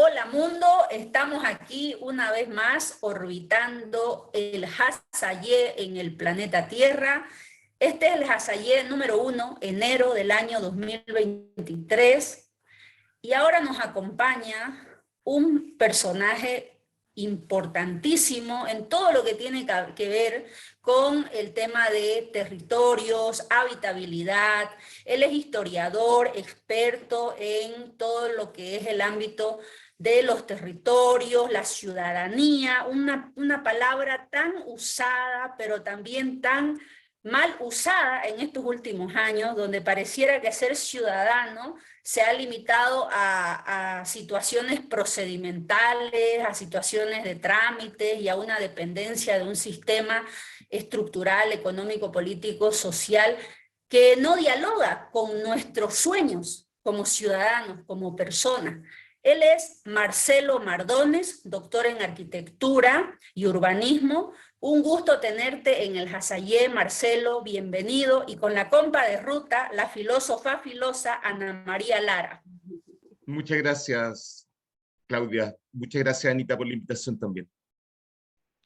Hola mundo, estamos aquí una vez más orbitando el Hazayé en el planeta Tierra. Este es el Hazayé número 1, enero del año 2023. Y ahora nos acompaña un personaje importantísimo en todo lo que tiene que ver con el tema de territorios, habitabilidad. Él es historiador, experto en todo lo que es el ámbito de los territorios, la ciudadanía, una palabra tan usada, pero también tan mal usada en estos últimos años, donde pareciera que ser ciudadano se ha limitado a situaciones procedimentales, a situaciones de trámites y a una dependencia de un sistema estructural, económico, político, social, que no dialoga con nuestros sueños como ciudadanos, como personas. Él es Marcelo Mardones, doctor en arquitectura y urbanismo. Un gusto tenerte en el Hazayé, Marcelo, bienvenido, y con la compa de ruta, la filósofa filosa Ana María Lara. Muchas gracias, Claudia. Muchas gracias, Anita, por la invitación también.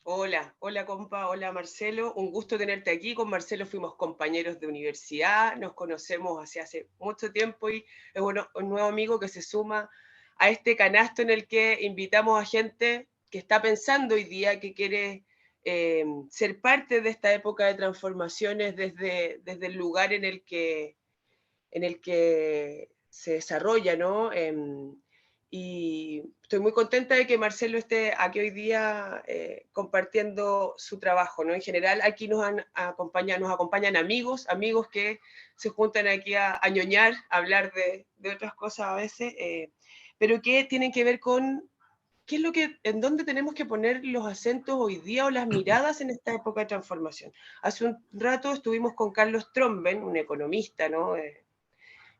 Hola, hola compa, hola Marcelo, un gusto tenerte aquí. Con Marcelo fuimos compañeros de universidad, nos conocemos hace mucho tiempo y es un nuevo amigo que se suma a este canasto en el que invitamos a gente que está pensando hoy día, que quiere ser parte de esta época de transformaciones desde el lugar en el que se desarrolla, ¿no? Y estoy muy contenta de que Marcelo esté aquí hoy día compartiendo su trabajo, ¿no? En general aquí nos acompañan amigos que se juntan aquí a ñoñar, a hablar de otras cosas a veces, pero que tienen que ver con qué es en dónde tenemos que poner los acentos hoy día o las miradas en esta época de transformación. Hace un rato estuvimos con Carlos Tromben, un economista, ¿no?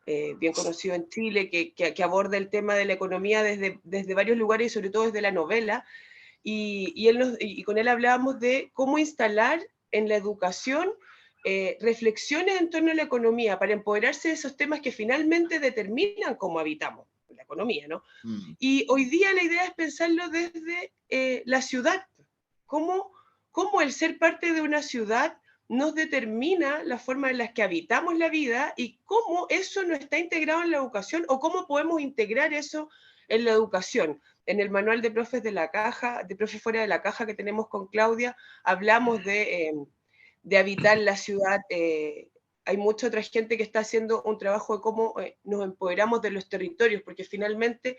Bien conocido en Chile, que aborda el tema de la economía desde varios lugares y sobre todo desde la novela, y con él hablábamos de cómo instalar en la educación reflexiones en torno a la economía para empoderarse de esos temas que finalmente determinan cómo habitamos la economía, ¿no? Y hoy día la idea es pensarlo desde la ciudad, cómo el ser parte de una ciudad nos determina la forma en la que habitamos la vida y cómo eso no está integrado en la educación o cómo podemos integrar eso en la educación. En el manual de profes de la caja, de profes fuera de la caja que tenemos con Claudia, hablamos de habitar la ciudad. Hay mucha otra gente que está haciendo un trabajo de cómo nos empoderamos de los territorios, porque finalmente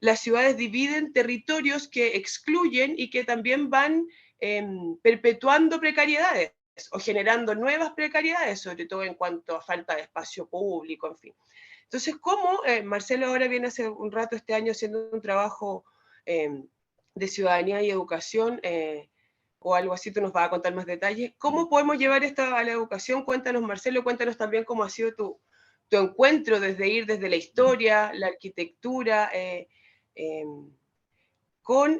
las ciudades dividen territorios que excluyen y que también van perpetuando precariedades o generando nuevas precariedades, sobre todo en cuanto a falta de espacio público, en fin. Entonces, ¿cómo Marcelo ahora viene hace un rato este año haciendo un trabajo de ciudadanía y educación, o algo así, tú nos vas a contar más detalles? ¿Cómo podemos llevar esto a la educación? Cuéntanos, Marcelo, cuéntanos también cómo ha sido tu encuentro desde la historia, la arquitectura, con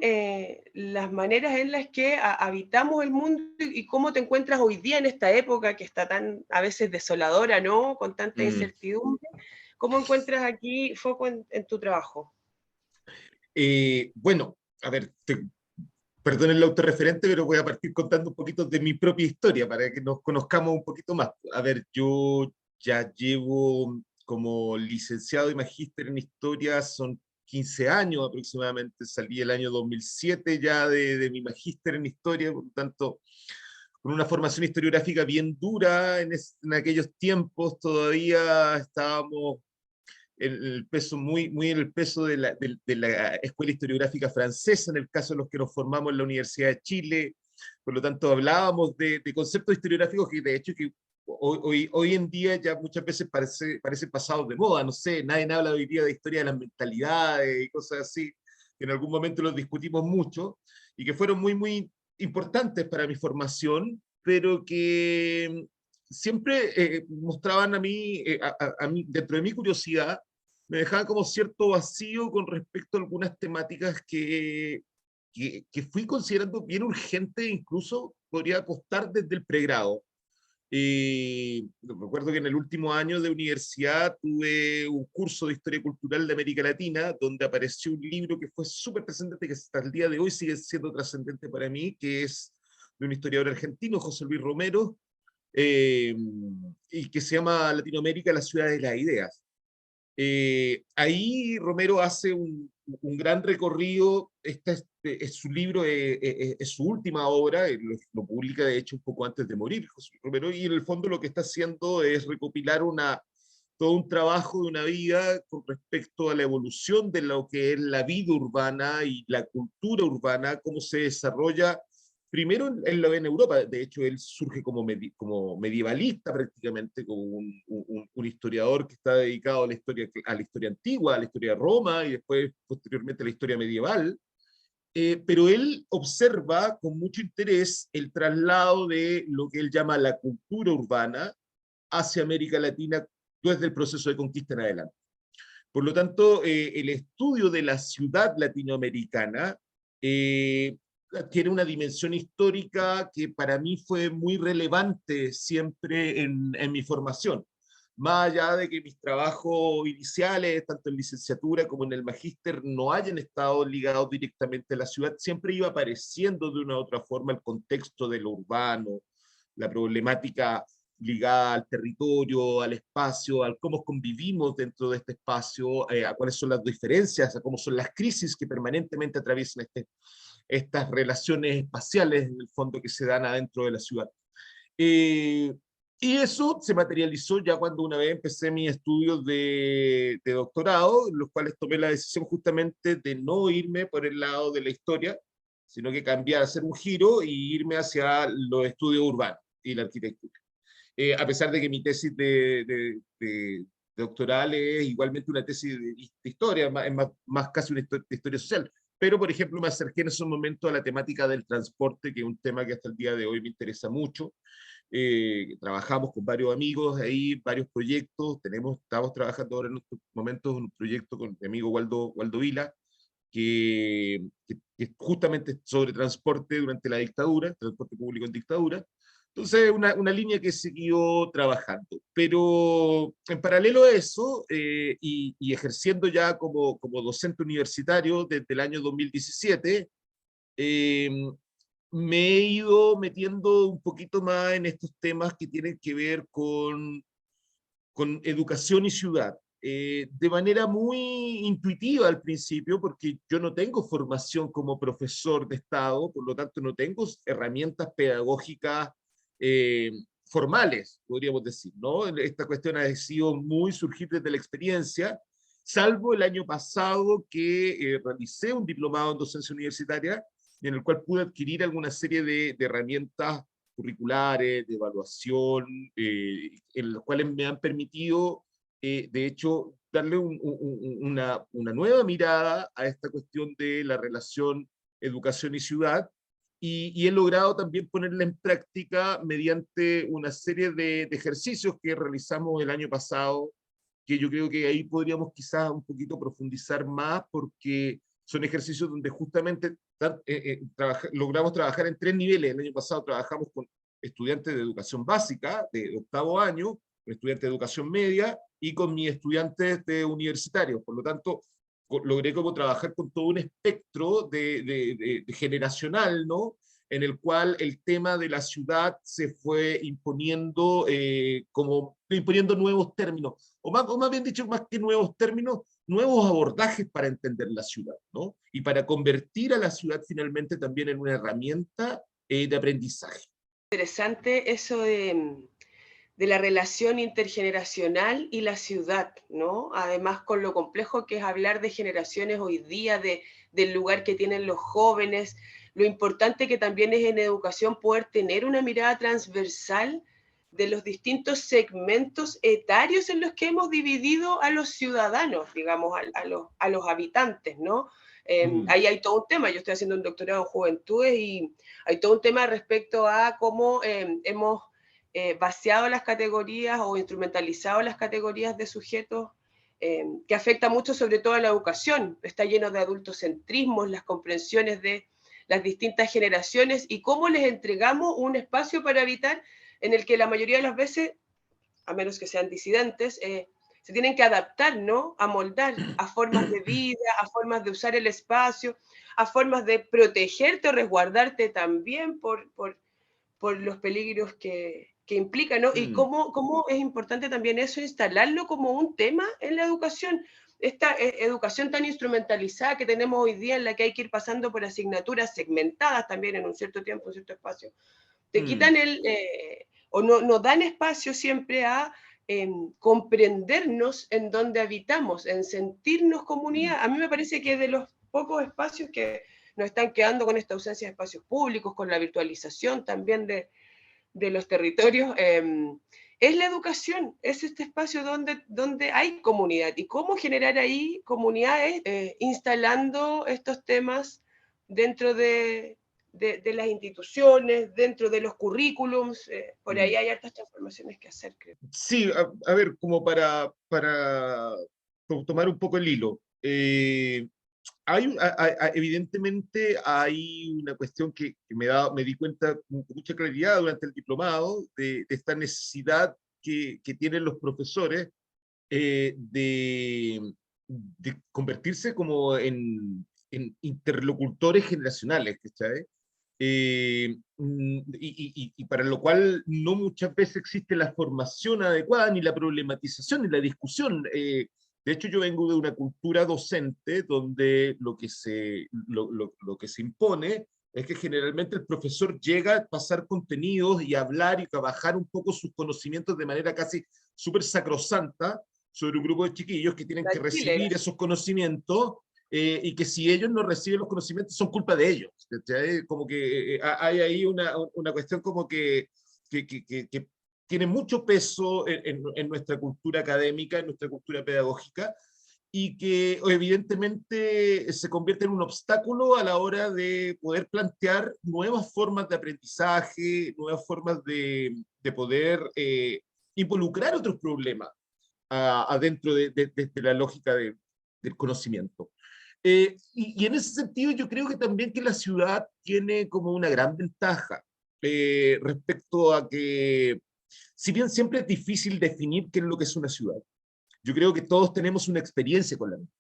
las maneras en las que habitamos el mundo y cómo te encuentras hoy día en esta época que está tan a veces desoladora, ¿no? Con tanta incertidumbre. ¿Cómo encuentras aquí foco en tu trabajo? Bueno, a ver, perdón el autorreferente, pero voy a partir contando un poquito de mi propia historia para que nos conozcamos un poquito más. A ver, yo ya llevo como licenciado y magíster en historia, son 15 años aproximadamente, salí el año 2007 ya de mi magíster en historia, por lo tanto, con una formación historiográfica bien dura en aquellos tiempos, todavía estábamos en el peso, muy en el peso de la escuela historiográfica francesa, en el caso de los que nos formamos en la Universidad de Chile. Por lo tanto, hablábamos de conceptos historiográficos que de hecho que hoy en día ya muchas veces parece pasado de moda. No sé, nadie habla hoy día de historia de las mentalidades y cosas así, que en algún momento los discutimos mucho y que fueron muy importantes para mi formación, pero que siempre mostraban a mí, a mí, dentro de mi curiosidad, me dejaban como cierto vacío con respecto a algunas temáticas que fui considerando bien urgentes, incluso podría apostar desde el pregrado. Recuerdo que en el último año de universidad tuve un curso de Historia Cultural de América Latina, donde apareció un libro que fue súper trascendente, que hasta el día de hoy sigue siendo trascendente para mí, que es de un historiador argentino, José Luis Romero, y que se llama Latinoamérica, la ciudad de las ideas. Ahí Romero hace un gran recorrido. Es su libro, es su última obra, lo publica de hecho un poco antes de morir José Romero, y en el fondo lo que está haciendo es recopilar todo un trabajo de una vida con respecto a la evolución de lo que es la vida urbana y la cultura urbana, cómo se desarrolla. Primero en Europa. De hecho, él surge como medievalista prácticamente, como un historiador que está dedicado a la historia antigua, a la historia de Roma, y después, posteriormente, a la historia medieval. Pero él observa con mucho interés el traslado de lo que él llama la cultura urbana hacia América Latina desde el proceso de conquista en adelante. Por lo tanto, el estudio de la ciudad latinoamericana tiene una dimensión histórica que para mí fue muy relevante siempre en mi formación. Más allá de que mis trabajos iniciales, tanto en licenciatura como en el magíster, no hayan estado ligados directamente a la ciudad, siempre iba apareciendo de una u otra forma el contexto de lo urbano, la problemática ligada al territorio, al espacio, al cómo convivimos dentro de este espacio, a cuáles son las diferencias, a cómo son las crisis que permanentemente atraviesan estas relaciones espaciales, en el fondo, que se dan adentro de la ciudad. Y eso se materializó ya cuando una vez empecé mis estudios de doctorado, en los cuales tomé la decisión justamente de no irme por el lado de la historia, sino que cambiar, hacer un giro y irme hacia los estudios urbanos y la arquitectura. A pesar de que mi tesis de doctoral es igualmente una tesis de historia, es más casi una historia social. Pero, por ejemplo, me acerqué en esos momentos a la temática del transporte, que es un tema que hasta el día de hoy me interesa mucho. Trabajamos con varios amigos ahí, varios proyectos. Estamos trabajando ahora en estos momentos en un proyecto con mi amigo Waldo Vila, que justamente es sobre transporte durante la dictadura, transporte público en dictadura. Entonces, una línea que he seguido trabajando. Pero en paralelo a eso, y ejerciendo ya como docente universitario desde el año 2017, me he ido metiendo un poquito más en estos temas que tienen que ver con educación y ciudad. De manera muy intuitiva al principio, porque yo no tengo formación como profesor de Estado, por lo tanto no tengo herramientas pedagógicas eh, formales, podríamos decir, ¿no? Esta cuestión ha sido muy surgir desde la experiencia, salvo el año pasado que realicé un diplomado en docencia universitaria, en el cual pude adquirir alguna serie de herramientas curriculares, de evaluación, en los cuales me han permitido, de hecho, darle una nueva mirada a esta cuestión de la relación educación y ciudad, y he logrado también ponerla en práctica mediante una serie de ejercicios que realizamos el año pasado, que yo creo que ahí podríamos quizás un poquito profundizar más, porque son ejercicios donde justamente logramos trabajar en 3 niveles. El año pasado trabajamos con estudiantes de educación básica, de octavo año, con estudiantes de educación media y con mis estudiantes de universitarios. Por lo tanto, logré como trabajar con todo un espectro de generacional, ¿no? En el cual el tema de la ciudad se fue imponiendo, imponiendo nuevos términos, o más bien dicho, más que nuevos términos, nuevos abordajes para entender la ciudad, ¿no? Y para convertir a la ciudad finalmente también en una herramienta de aprendizaje. Interesante eso de la relación intergeneracional y la ciudad, ¿no? Además, con lo complejo que es hablar de generaciones hoy día, del lugar que tienen los jóvenes, lo importante que también es en educación poder tener una mirada transversal de los distintos segmentos etarios en los que hemos dividido a los ciudadanos, digamos, a los habitantes, ¿no? Ahí hay todo un tema. Yo estoy haciendo un doctorado en juventudes y hay todo un tema respecto a cómo hemos vaciado las categorías o instrumentalizado las categorías de sujetos, que afecta mucho sobre todo a la educación. Está lleno de adultocentrismos, las comprensiones de las distintas generaciones y cómo les entregamos un espacio para habitar, en el que la mayoría de las veces, a menos que sean disidentes, se tienen que adaptar, ¿no? A moldar a formas de vida, a formas de usar el espacio, a formas de protegerte o resguardarte también por los peligros que implica, ¿no? Y cómo es importante también eso, instalarlo como un tema en la educación. Esta educación tan instrumentalizada que tenemos hoy día, en la que hay que ir pasando por asignaturas segmentadas también en un cierto tiempo, un cierto espacio, te quitan o no dan espacio siempre a comprendernos en donde habitamos, en sentirnos comunidad. A mí me parece que de los pocos espacios que nos están quedando con esta ausencia de espacios públicos, con la virtualización también de los territorios, es la educación, es este espacio donde hay comunidad. ¿Y cómo generar ahí comunidades? Instalando estos temas dentro de las instituciones, dentro de los currículums, por ahí hay hartas transformaciones que hacer, creo. Sí, a ver, como para tomar un poco el hilo. Evidentemente hay una cuestión que me di cuenta con mucha claridad durante el diplomado de esta necesidad que tienen los profesores de convertirse como en interlocutores generacionales, ¿cachai? Y para lo cual no muchas veces existe la formación adecuada, ni la problematización, ni la discusión. De hecho, yo vengo de una cultura docente donde lo que se impone es que generalmente el profesor llega a pasar contenidos y hablar y trabajar un poco sus conocimientos de manera casi súper sacrosanta sobre un grupo de chiquillos que tienen que recibir esos conocimientos y que si ellos no reciben los conocimientos son culpa de ellos. ¿Cachai? Como que hay ahí una cuestión como que tiene mucho peso en nuestra cultura académica, en nuestra cultura pedagógica, y que evidentemente se convierte en un obstáculo a la hora de poder plantear nuevas formas de aprendizaje, nuevas formas de poder involucrar otros problemas adentro de la lógica del conocimiento. Y en ese sentido yo creo que también que la ciudad tiene como una gran ventaja respecto a que, si bien siempre es difícil definir qué es lo que es una ciudad, yo creo que todos tenemos una experiencia con la misma,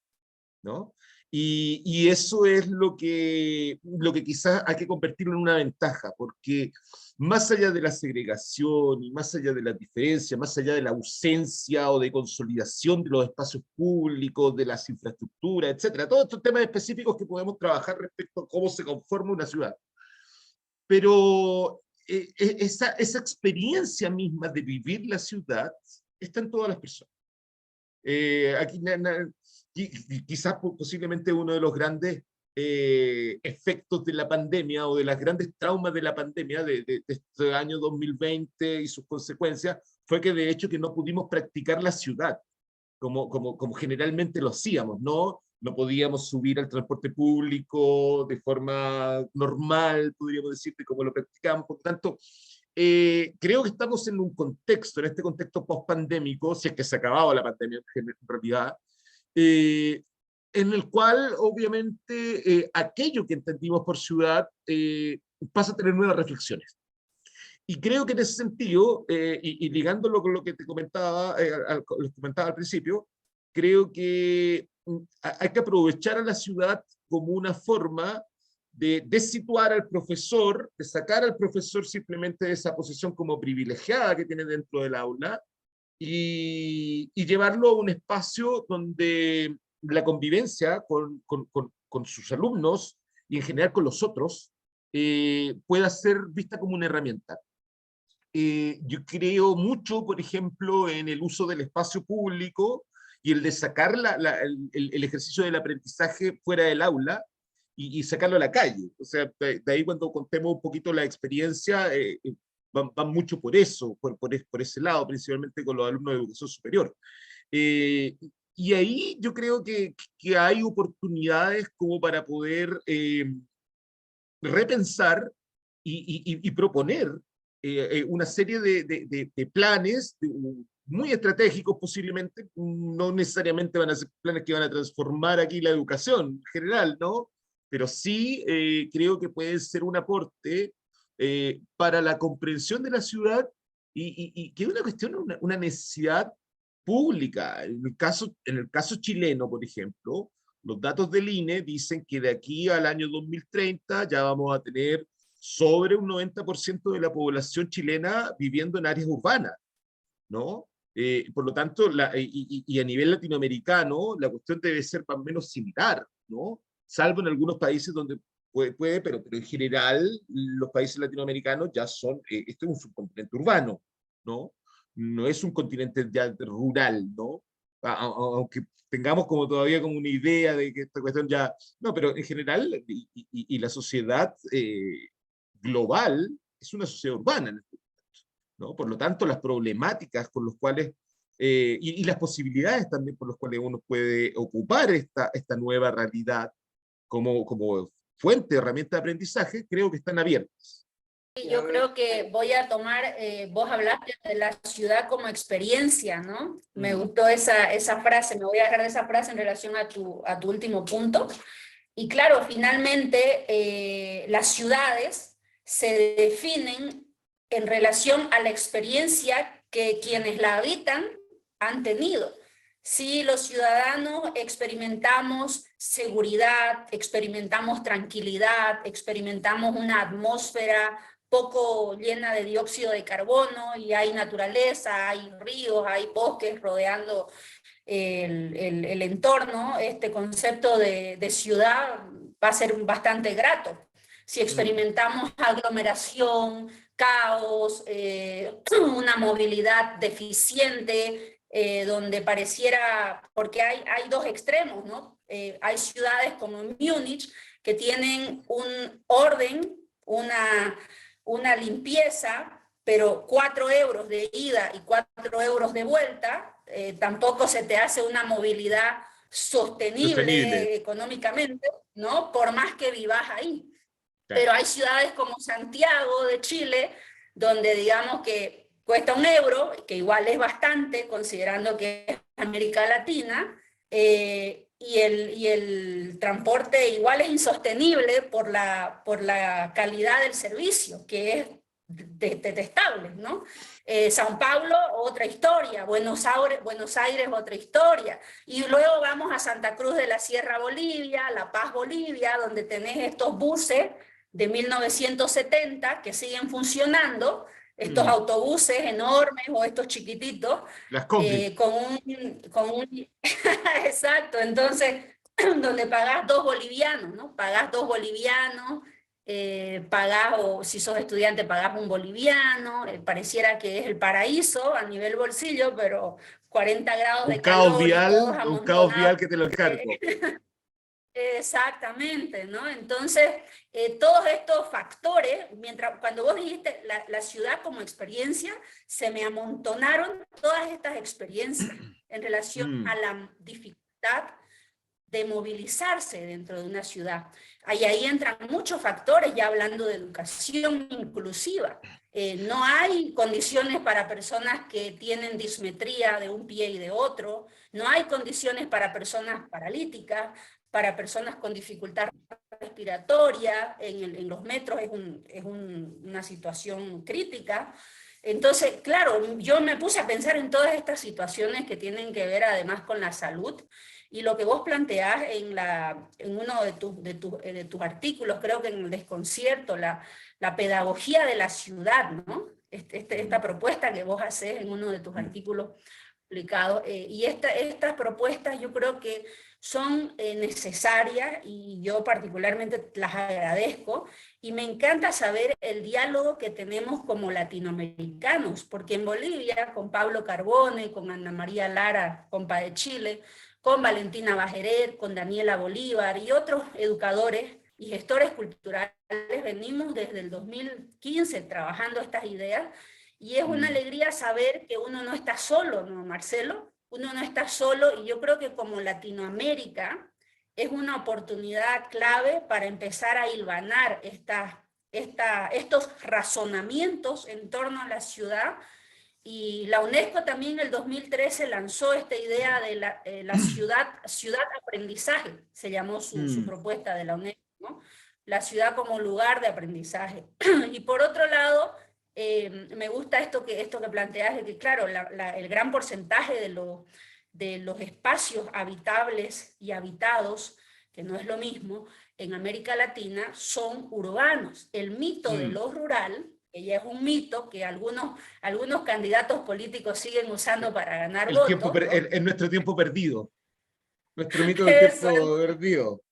¿no? Y eso es lo que quizás hay que convertirlo en una ventaja, porque más allá de la segregación y más allá de la diferencia, más allá de la ausencia o de consolidación de los espacios públicos, de las infraestructuras, etcétera, todos estos temas específicos que podemos trabajar respecto a cómo se conforma una ciudad. Pero esa experiencia misma de vivir la ciudad está en todas las personas. Aquí quizás posiblemente uno de los grandes efectos de la pandemia o de las grandes traumas de la pandemia de este año 2020 y sus consecuencias fue que de hecho que no pudimos practicar la ciudad como generalmente lo hacíamos, ¿no? No podíamos subir al transporte público de forma normal, podríamos decirte, como lo practicamos. Por tanto, creo que estamos en un contexto, en este contexto post-pandémico, si es que se ha acabado la pandemia en realidad, en el cual obviamente aquello que entendimos por ciudad pasa a tener nuevas reflexiones. Y creo que en ese sentido, y ligándolo con lo que te comentaba, les comentaba al principio, creo que hay que aprovechar a la ciudad como una forma de desituar al profesor, de sacar al profesor simplemente de esa posición como privilegiada que tiene dentro del aula y llevarlo a un espacio donde la convivencia con sus alumnos y en general con los otros pueda ser vista como una herramienta. Yo creo mucho, por ejemplo, en el uso del espacio público y el de sacar el ejercicio del aprendizaje fuera del aula y sacarlo a la calle. O sea, de ahí cuando contemos un poquito la experiencia, van mucho por eso, por ese lado, principalmente con los alumnos de educación superior. Y ahí yo creo que hay oportunidades como para poder repensar y proponer una serie de planes muy estratégicos posiblemente, no necesariamente van a ser planes que van a transformar aquí la educación en general, ¿no? Pero sí creo que puede ser un aporte para la comprensión de la ciudad y que es una cuestión, una necesidad pública. En el caso chileno, por ejemplo, los datos del INE dicen que de aquí al año 2030 ya vamos a tener sobre un 90% de la población chilena viviendo en áreas urbanas, ¿no? Por lo tanto, y a nivel latinoamericano, la cuestión debe ser más o menos similar, ¿no? Salvo en algunos países donde pero en general los países latinoamericanos ya son, esto es un subcontinente urbano, ¿no? No es un continente ya rural, ¿no? Aunque tengamos como todavía como una idea de que esta cuestión ya, no, pero en general, y la sociedad global es una sociedad urbana, ¿no? Por lo tanto, las problemáticas con las cuales, y las posibilidades también por las cuales uno puede ocupar esta nueva realidad como fuente de herramienta de aprendizaje, creo que están abiertas. Yo creo que voy a tomar, vos hablaste de la ciudad como experiencia, ¿no? Me gustó esa frase, me voy a agarrar de esa frase en relación a tu último punto. Y claro, finalmente las ciudades se definen en relación a la experiencia que quienes la habitan han tenido. Si los ciudadanos experimentamos seguridad, experimentamos tranquilidad, experimentamos una atmósfera poco llena de dióxido de carbono y hay naturaleza, hay ríos, hay bosques rodeando el entorno, este concepto de ciudad va a ser bastante grato. Si experimentamos aglomeración, caos, una movilidad deficiente, donde pareciera, porque hay dos extremos, ¿no? Hay ciudades como Múnich que tienen un orden, una limpieza, pero 4 euros de ida y 4 euros de vuelta, tampoco se te hace una movilidad sostenible económicamente, ¿no? Por más que vivas ahí. Claro. Pero hay ciudades como Santiago de Chile, donde digamos que cuesta 1 euro, que igual es bastante, considerando que es América Latina, y el transporte igual es insostenible por la calidad del servicio, que es detestable, ¿no? Sao Paulo, otra historia, Buenos Aires, otra historia, y luego vamos a Santa Cruz de la Sierra, Bolivia, La Paz, Bolivia, donde tenés estos buses de 1970 que siguen funcionando, estos autobuses enormes o estos chiquititos, las combi. Exacto, entonces, donde pagás 2 bolivianos, ¿no? Pagás 2 bolivianos, pagás, o si sos estudiante, pagás 1 boliviano, pareciera que es el paraíso a nivel bolsillo, pero 40 grados de calor y todos amontonados. Un caos vial que te lo encargo. Exactamente, ¿no? Entonces, todos estos factores, cuando vos dijiste la ciudad como experiencia, se me amontonaron todas estas experiencias en relación a la dificultad de movilizarse dentro de una ciudad. Ahí entran muchos factores, ya hablando de educación inclusiva. No hay condiciones para personas que tienen dismetría de un pie y de otro, no hay condiciones para personas paralíticas, para personas con dificultad respiratoria, en los metros es una situación crítica. Entonces, claro, yo me puse a pensar en todas estas situaciones que tienen que ver además con la salud, y lo que vos planteás en uno de tus artículos, creo que en el Desconcierto, la pedagogía de la ciudad, ¿no? Esta propuesta que vos hacés en uno de tus artículos publicados, y estas propuestas yo creo que son necesarias, y yo particularmente las agradezco, y me encanta saber el diálogo que tenemos como latinoamericanos, porque en Bolivia, con Pablo Carbone, con Ana María Lara, compa de Chile, con Valentina Bajeret, con Daniela Bolívar y otros educadores y gestores culturales, venimos desde el 2015 trabajando estas ideas, y es una alegría saber que uno no está solo, ¿no, Marcelo? Uno no está solo, y yo creo que como Latinoamérica es una oportunidad clave para empezar a hilvanar estos razonamientos en torno a la ciudad. Y la UNESCO también en el 2013 lanzó esta idea de la ciudad aprendizaje, se llamó su propuesta de la UNESCO, ¿no? La ciudad como lugar de aprendizaje. Y por otro lado, me gusta esto que planteas, de que claro, el gran porcentaje de los espacios habitables y habitados, que no es lo mismo, en América Latina son urbanos. El mito de lo rural, que ya es un mito que algunos candidatos políticos siguen usando para ganar votos, ¿no? Es nuestro tiempo perdido. Nuestro mito del tiempo perdido.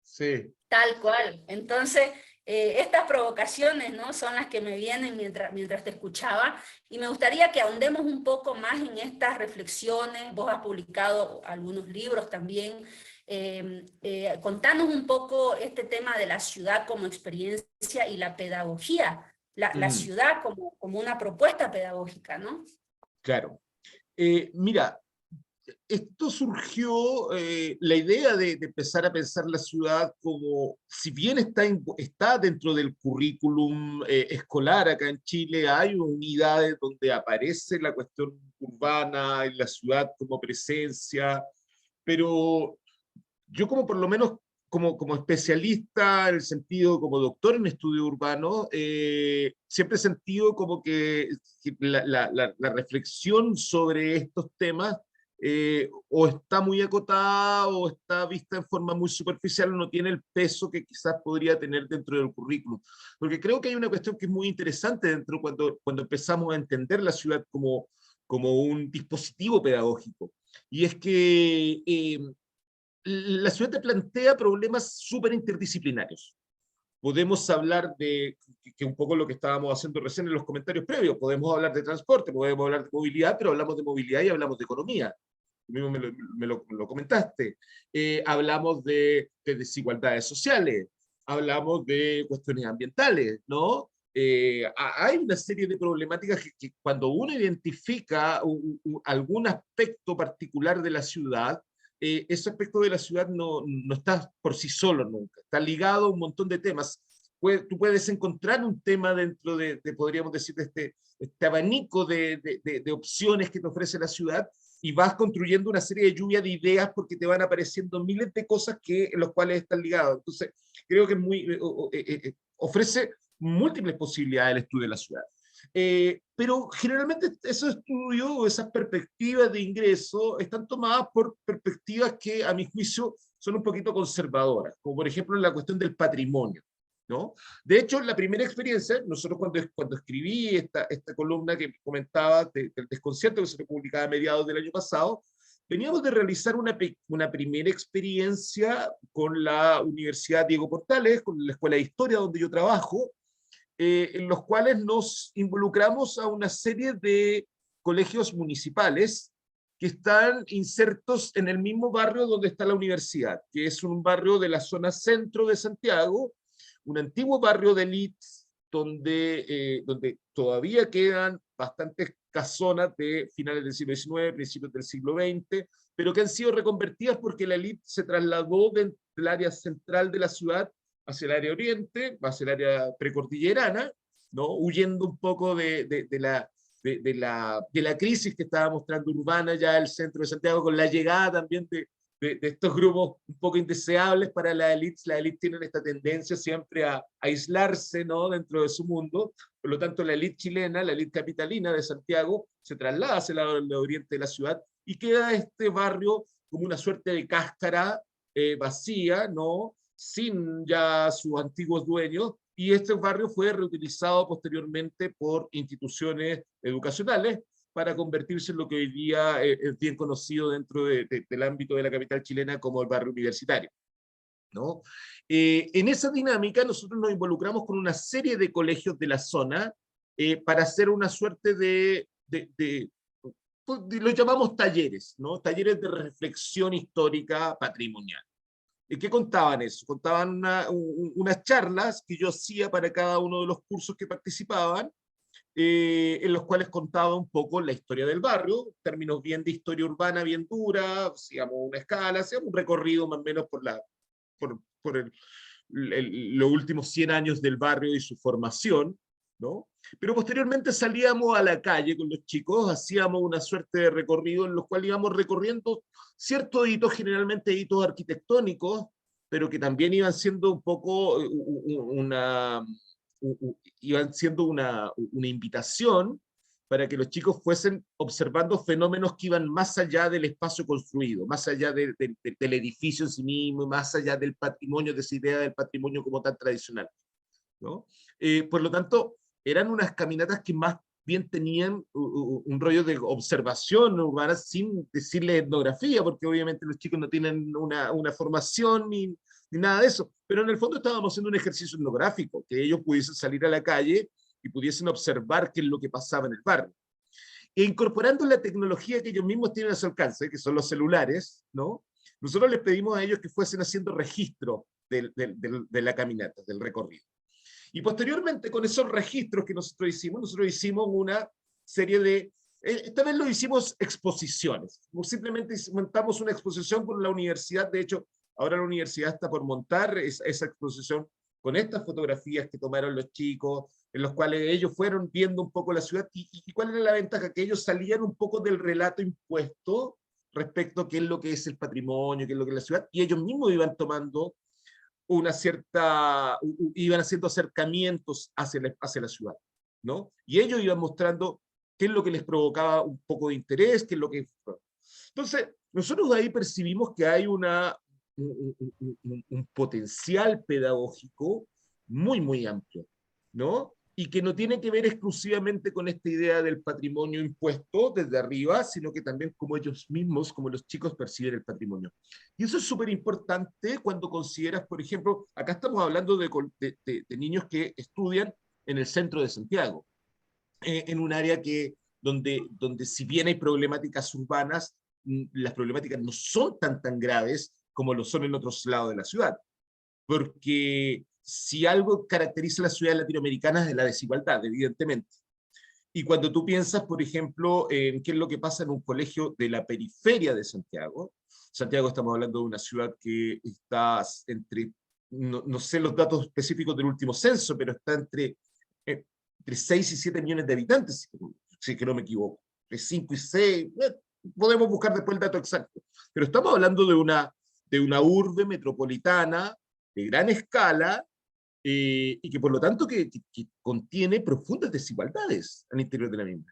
Sí. Tal cual. Entonces, estas provocaciones, ¿no?, son las que me vienen mientras te escuchaba, y me gustaría que ahondemos un poco más en estas reflexiones. Vos has publicado algunos libros también. Contanos un poco este tema de la ciudad como experiencia y la pedagogía, la ciudad como una propuesta pedagógica, ¿no? Claro. Mira, esto surgió, la idea de empezar a pensar la ciudad como, si bien está dentro del currículum escolar acá en Chile, hay unidades donde aparece la cuestión urbana en la ciudad como presencia, pero yo como por lo menos como especialista, en el sentido como doctor en estudio urbano, siempre he sentido como que la reflexión sobre estos temas o está muy acotada o está vista en forma muy superficial o no tiene el peso que quizás podría tener dentro del currículum. Porque creo que hay una cuestión que es muy interesante dentro cuando empezamos a entender la ciudad como un dispositivo pedagógico. Y es que la ciudad te plantea problemas súper interdisciplinarios. Podemos hablar que un poco lo que estábamos haciendo recién en los comentarios previos, podemos hablar de transporte, podemos hablar de movilidad, pero hablamos de movilidad y hablamos de economía. Tú mismo me lo comentaste. Hablamos de desigualdades sociales, hablamos de cuestiones ambientales, ¿no? Hay una serie de problemáticas que cuando uno identifica algún aspecto particular de la ciudad, ese aspecto de la ciudad no está por sí solo nunca, está ligado a un montón de temas. Tú puedes encontrar un tema dentro podríamos decir, de este abanico de opciones que te ofrece la ciudad, y vas construyendo una serie de lluvia de ideas porque te van apareciendo miles de cosas en los cuales están ligados. Entonces, creo que ofrece múltiples posibilidades el estudio de la ciudad. Pero generalmente esos estudios o esas perspectivas de ingreso están tomadas por perspectivas que a mi juicio son un poquito conservadoras, como por ejemplo la cuestión del patrimonio, ¿no? De hecho, la primera experiencia, nosotros cuando escribí esta columna que comentaba del desconcierto que se publicaba a mediados del año pasado, veníamos de realizar una primera experiencia con la Universidad Diego Portales, con la Escuela de Historia donde yo trabajo, en los cuales nos involucramos a una serie de colegios municipales que están insertos en el mismo barrio donde está la universidad, que es un barrio de la zona centro de Santiago, un antiguo barrio de élites donde todavía quedan bastantes casonas de finales del siglo XIX, principios del siglo XX, pero que han sido reconvertidas porque la élite se trasladó del área central de la ciudad hacia el área oriente, hacia el área precordillerana, ¿no? Huyendo un poco de la crisis que estaba mostrando urbana ya el centro de Santiago, con la llegada también de estos grupos un poco indeseables para la élite. La élite tienen esta tendencia siempre a aislarse, ¿no?, dentro de su mundo. Por lo tanto, la élite chilena, la élite capitalina de Santiago, se traslada hacia el oriente de la ciudad y queda este barrio como una suerte de cáscara vacía, ¿no?, sin ya sus antiguos dueños, y este barrio fue reutilizado posteriormente por instituciones educacionales para convertirse en lo que hoy día es bien conocido dentro del ámbito de la capital chilena como el barrio universitario, ¿no? En esa dinámica nosotros nos involucramos con una serie de colegios de la zona para hacer una suerte lo llamamos talleres, ¿no? Talleres de reflexión histórica patrimonial. ¿Qué contaban eso? Contaban unas charlas que yo hacía para cada uno de los cursos que participaban, en los cuales contaba un poco la historia del barrio, términos bien de historia urbana, bien dura, hacíamos una escala, hacíamos un recorrido más o menos por los últimos 100 años del barrio y su formación, ¿no? Pero posteriormente salíamos a la calle con los chicos, hacíamos una suerte de recorrido en los cuales íbamos recorriendo ciertos hitos, generalmente hitos arquitectónicos, pero que también iban siendo un poco iban siendo una invitación para que los chicos fuesen observando fenómenos que iban más allá del espacio construido, más allá del edificio en sí mismo, más allá del patrimonio, de esa idea del patrimonio como tan tradicional, ¿no? Por lo tanto, eran unas caminatas que más bien tenían un rollo de observación urbana sin decirle etnografía, porque obviamente los chicos no tienen una formación ni nada de eso, pero en el fondo estábamos haciendo un ejercicio etnográfico, que ellos pudiesen salir a la calle y pudiesen observar qué es lo que pasaba en el barrio. E incorporando la tecnología que ellos mismos tienen a su alcance, que son los celulares, ¿no? Nosotros les pedimos a ellos que fuesen haciendo registro de la caminata, del recorrido. Y posteriormente, con esos registros que nosotros hicimos una serie de... esta vez lo hicimos exposiciones. Simplemente montamos una exposición con la universidad. De hecho, ahora la universidad está por montar esa exposición con estas fotografías que tomaron los chicos, en los cuales ellos fueron viendo un poco la ciudad. ¿Y cuál era la ventaja? Que ellos salían un poco del relato impuesto respecto a qué es lo que es el patrimonio, qué es lo que es la ciudad, y ellos mismos iban tomando iban haciendo acercamientos hacia la ciudad, ¿no? Y ellos iban mostrando qué es lo que les provocaba un poco de interés, qué es lo que... Entonces, nosotros de ahí percibimos que hay un potencial pedagógico muy, muy amplio, ¿no? Y que no tiene que ver exclusivamente con esta idea del patrimonio impuesto desde arriba, sino que también como ellos mismos, como los chicos perciben el patrimonio. Y eso es súper importante cuando consideras, por ejemplo, acá estamos hablando de niños que estudian en el centro de Santiago, en un área donde si bien hay problemáticas urbanas, las problemáticas no son tan graves como lo son en otros lados de la ciudad. Porque si algo caracteriza a la ciudad latinoamericana es la desigualdad, evidentemente. Y cuando tú piensas, por ejemplo, en qué es lo que pasa en un colegio de la periferia de Santiago, Santiago estamos hablando de una ciudad que está entre, no sé los datos específicos del último censo, pero está entre 6 y 7 millones de habitantes, si que no me equivoco, entre 5 y 6, podemos buscar después el dato exacto, pero estamos hablando de una urbe metropolitana de gran escala, y que por lo tanto que contiene profundas desigualdades al interior de la misma.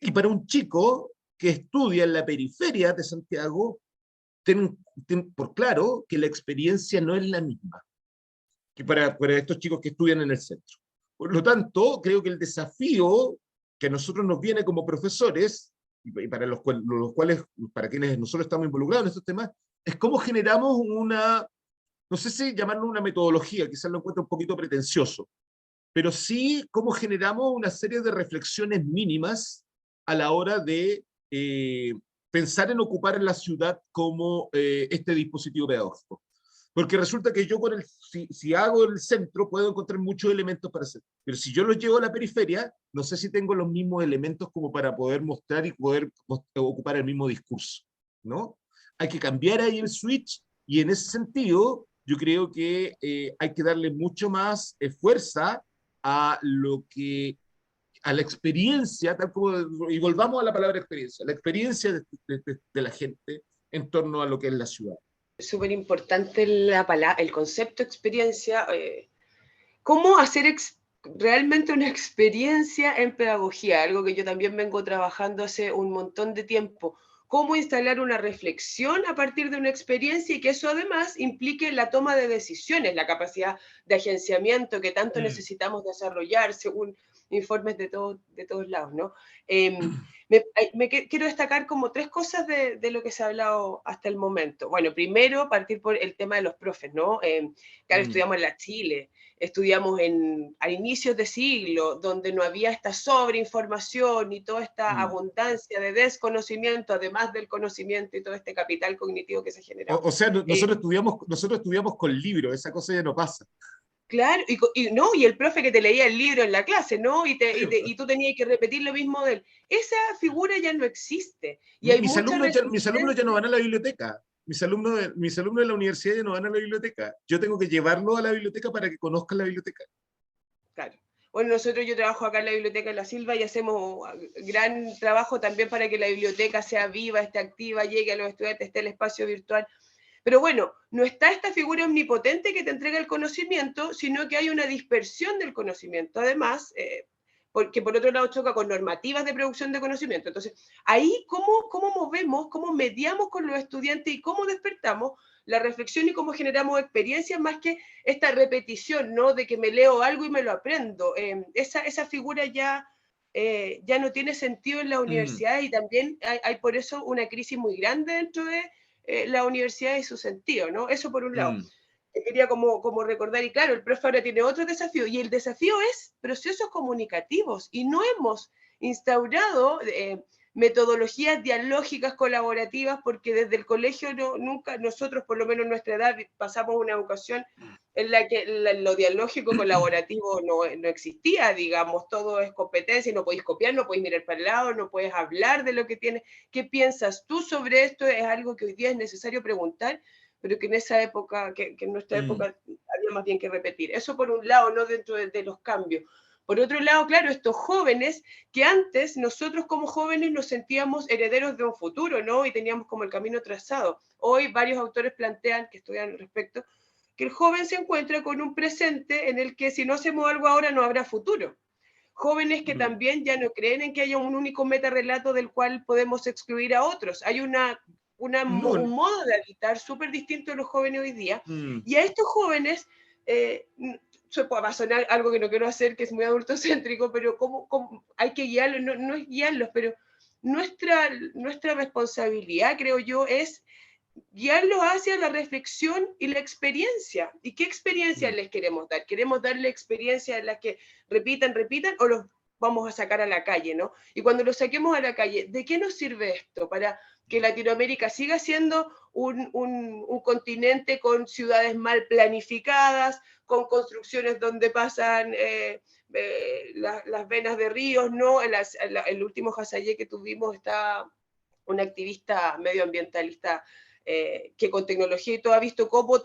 Y para un chico que estudia en la periferia de Santiago, ten por claro que la experiencia no es la misma que para estos chicos que estudian en el centro. Por lo tanto, creo que el desafío que a nosotros nos viene como profesores, y para para quienes nosotros estamos involucrados en estos temas, es cómo generamos no sé si llamarlo una metodología, quizás lo encuentro un poquito pretencioso, pero sí cómo generamos una serie de reflexiones mínimas a la hora de pensar en ocupar en la ciudad como este dispositivo pedagógico. Porque resulta que yo si hago el centro puedo encontrar muchos elementos para hacer, pero si yo los llevo a la periferia, no sé si tengo los mismos elementos como para poder mostrar y poder ocupar el mismo discurso, ¿no? Hay que cambiar ahí el switch, y en ese sentido yo creo que hay que darle mucho más fuerza a la experiencia, y volvamos a la palabra experiencia, la experiencia de la gente en torno a lo que es la ciudad. Súper importante el concepto experiencia. ¿Cómo hacer realmente una experiencia en pedagogía? Algo que yo también vengo trabajando hace un montón de tiempo. ¿Cómo instalar una reflexión a partir de una experiencia y que eso además implique la toma de decisiones, la capacidad de agenciamiento que tanto necesitamos desarrollar según informes de todos lados, ¿no? Quiero destacar como 3 cosas de lo que se ha hablado hasta el momento. Bueno, primero, partir por el tema de los profes, ¿no? Claro, estudiamos en la Chile, estudiamos a inicios de siglo, donde no había esta sobreinformación y toda esta abundancia de desconocimiento, además del conocimiento y todo este capital cognitivo que se generaba. O sea, nosotros estudiamos con libros, esa cosa ya no pasa. Claro, y el profe que te leía el libro en la clase, ¿no? Y tú tenías que repetir lo mismo de él. Esa figura ya no existe. Y hay mis alumnos ya no van a la biblioteca. Mis alumnos de la universidad ya no van a la biblioteca. Yo tengo que llevarlos a la biblioteca para que conozcan la biblioteca. Claro. Bueno, yo trabajo acá en la Biblioteca de la Silva y hacemos gran trabajo también para que la biblioteca sea viva, esté activa, llegue a los estudiantes, esté el espacio virtual. Pero bueno, no está esta figura omnipotente que te entrega el conocimiento, sino que hay una dispersión del conocimiento. Además, porque por otro lado choca con normativas de producción de conocimiento. Entonces, ahí cómo movemos, cómo mediamos con los estudiantes y cómo despertamos la reflexión y cómo generamos experiencias más que esta repetición, ¿no? De que me leo algo y me lo aprendo. Esa figura ya no tiene sentido en la universidad y también hay por eso una crisis muy grande dentro de la universidad y su sentido, ¿no? Eso por un lado. Quería como recordar, y claro, el profe ahora tiene otro desafío, y el desafío es procesos comunicativos, y no hemos instaurado metodologías dialógicas colaborativas, porque desde el colegio nunca, nosotros por lo menos en nuestra edad, pasamos una educación en la que lo dialógico colaborativo no existía, digamos, todo es competencia, no podéis copiar, no podéis mirar para el lado, no puedes hablar de lo que tienes. ¿Qué piensas tú sobre esto? Es algo que hoy día es necesario preguntar, pero que en esa época, que en nuestra época había más bien que repetir. Eso por un lado, no dentro de los cambios. Por otro lado, claro, estos jóvenes que antes nosotros como jóvenes nos sentíamos herederos de un futuro, ¿no? Y teníamos como el camino trazado. Hoy varios autores plantean, que estudian al respecto, que el joven se encuentra con un presente en el que si no hacemos algo ahora no habrá futuro. Jóvenes que también ya no creen en que haya un único metarrelato del cual podemos excluir a otros. Hay un modo de habitar súper distinto de los jóvenes hoy día. Y a estos jóvenes, va a sonar algo que no quiero hacer, que es muy adultocéntrico, pero ¿cómo hay que guiarlos? No es guiarlos, pero nuestra responsabilidad, creo yo, es guiarlos hacia la reflexión y la experiencia. ¿Y qué experiencia les queremos dar? ¿Queremos darle experiencias en las que repitan, o los vamos a sacar a la calle, ¿no? Y cuando los saquemos a la calle, ¿de qué nos sirve esto? Para que Latinoamérica siga siendo un continente con ciudades mal planificadas, con construcciones donde pasan las venas de ríos, ¿no? El último Hasayé que tuvimos está un activista medioambientalista que con tecnología y todo ha visto cómo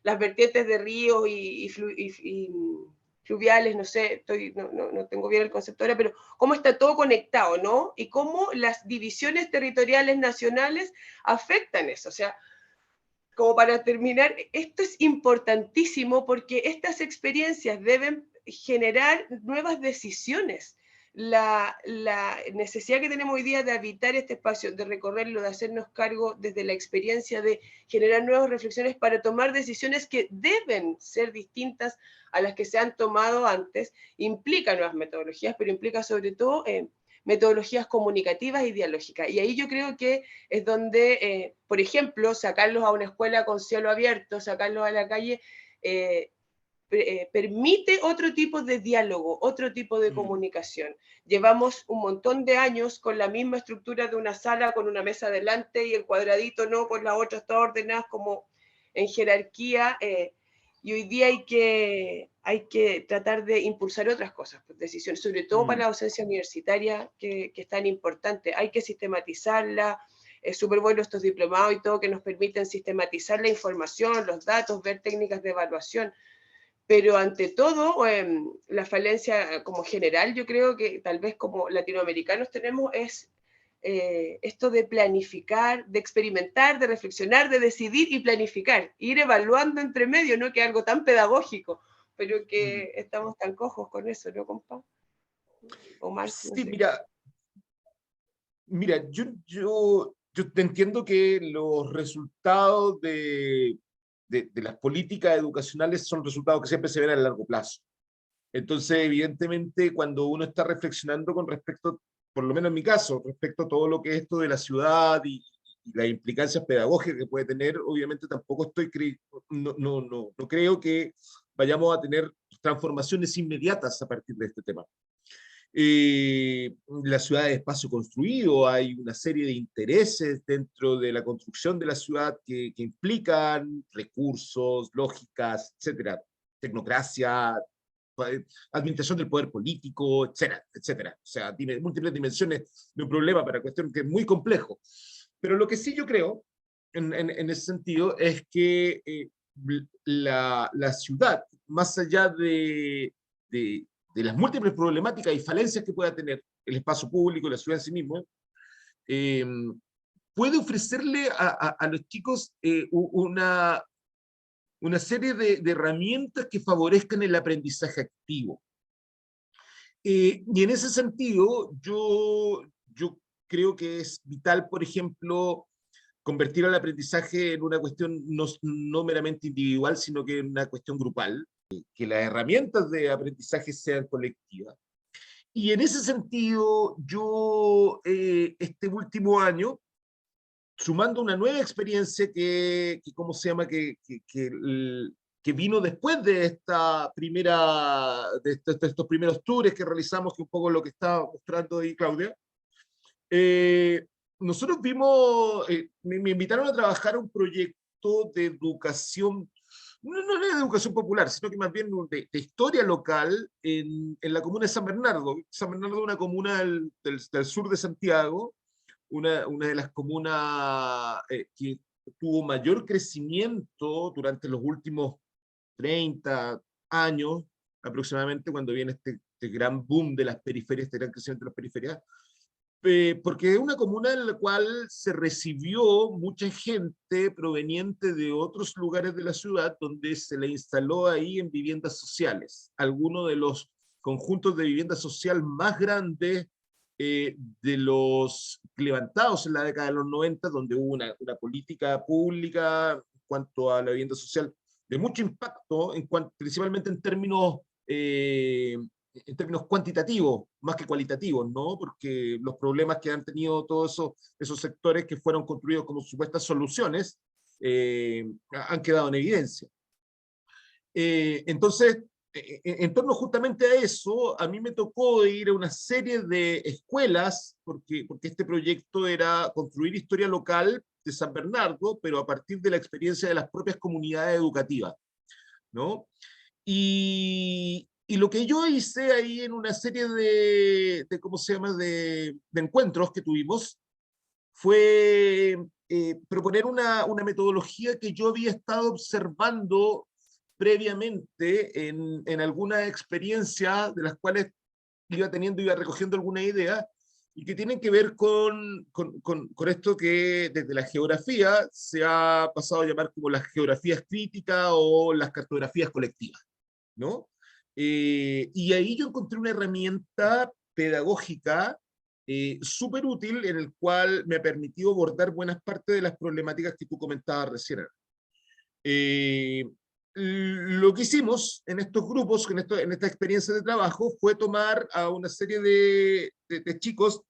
las vertientes de ríos y fluviales, no sé, no tengo bien el concepto ahora, pero cómo está todo conectado, ¿no? Y cómo las divisiones territoriales nacionales afectan eso. O sea, como para terminar, esto es importantísimo porque estas experiencias deben generar nuevas decisiones. La necesidad que tenemos hoy día de habitar este espacio, de recorrerlo, de hacernos cargo desde la experiencia, de generar nuevas reflexiones para tomar decisiones que deben ser distintas a las que se han tomado antes, implica nuevas metodologías, pero implica sobre todo metodologías comunicativas y dialógicas. Y ahí yo creo que es donde, por ejemplo, sacarlos a una escuela con cielo abierto, sacarlos a la calle, permite otro tipo de diálogo, otro tipo de comunicación. Llevamos un montón de años con la misma estructura de una sala, con una mesa delante y el cuadradito, ¿no? Con las otras todas ordenadas como en jerarquía, y hoy día hay que tratar de impulsar otras cosas, pues, decisiones, sobre todo para la docencia universitaria, que es tan importante. Hay que sistematizarla. Es súper bueno estos diplomados y todo que nos permiten sistematizar la información, los datos, ver técnicas de evaluación. Pero ante todo, la falencia como general, yo creo que tal vez como latinoamericanos tenemos es esto de planificar, de experimentar, de reflexionar, de decidir y planificar, ir evaluando entre medio, ¿no? Que es algo tan pedagógico, pero que estamos tan cojos con eso, ¿no, compa? Omar, Sí, no sé. mira, yo te entiendo que los resultados de las políticas educacionales son resultados que siempre se ven a largo plazo. Entonces, evidentemente, cuando uno está reflexionando con respecto, por lo menos en mi caso, respecto a todo lo que es esto de la ciudad y las implicancias pedagógicas que puede tener, obviamente tampoco no creo que vayamos a tener transformaciones inmediatas a partir de este tema. La ciudad es espacio construido, hay una serie de intereses dentro de la construcción de la ciudad que implican recursos, lógicas, etcétera, tecnocracia, administración del poder político, etcétera, etcétera. O sea, tiene múltiples dimensiones de un problema para cuestión que es muy complejo. Pero lo que sí yo creo, en ese sentido, es que la ciudad, más allá de las múltiples problemáticas y falencias que pueda tener el espacio público y la ciudad en sí mismo, puede ofrecerle a los chicos una serie de herramientas que favorezcan el aprendizaje activo. Y en ese sentido, yo creo que es vital, por ejemplo, convertir el aprendizaje en una cuestión no meramente individual, sino que en una cuestión grupal, que las herramientas de aprendizaje sean colectivas. Y en ese sentido, yo este último año, sumando una nueva experiencia ¿cómo se llama? Que vino después de estos primeros tours que realizamos, que un poco lo que estaba mostrando ahí Claudia. Nosotros me invitaron a trabajar un proyecto de educación, no de educación popular, sino que más bien de historia local en la comuna de San Bernardo. San Bernardo es una comuna del sur de Santiago, una de las comunas que tuvo mayor crecimiento durante los últimos 30 años, aproximadamente, cuando viene este gran boom de las periferias, este gran crecimiento de las periferias, porque es una comuna en la cual se recibió mucha gente proveniente de otros lugares de la ciudad, donde se le instaló ahí en viviendas sociales. Algunos de los conjuntos de vivienda social más grandes de los levantados en la década de los 90, donde hubo una política pública en cuanto a la vivienda social de mucho impacto, principalmente en términos cuantitativos, más que cualitativos, ¿no? Porque los problemas que han tenido todos esos sectores que fueron construidos como supuestas soluciones han quedado en evidencia. Entonces, en torno justamente a eso, a mí me tocó ir a una serie de escuelas, porque este proyecto era construir historia local de San Bernardo, pero a partir de la experiencia de las propias comunidades educativas, ¿no? Y lo que yo hice ahí en una serie ¿cómo se llama?, de encuentros que tuvimos, fue proponer una metodología que yo había estado observando previamente en algunas experiencias de las cuales iba recogiendo alguna idea, y que tienen que ver con esto que desde la geografía se ha pasado a llamar como las geografías críticas o las cartografías colectivas, ¿no? Y ahí yo encontré una herramienta pedagógica súper útil, en el cual me ha permitido abordar buenas partes de las problemáticas que tú comentabas recién. Lo que hicimos en estos grupos, en esta experiencia de trabajo, fue tomar a una serie de chicos,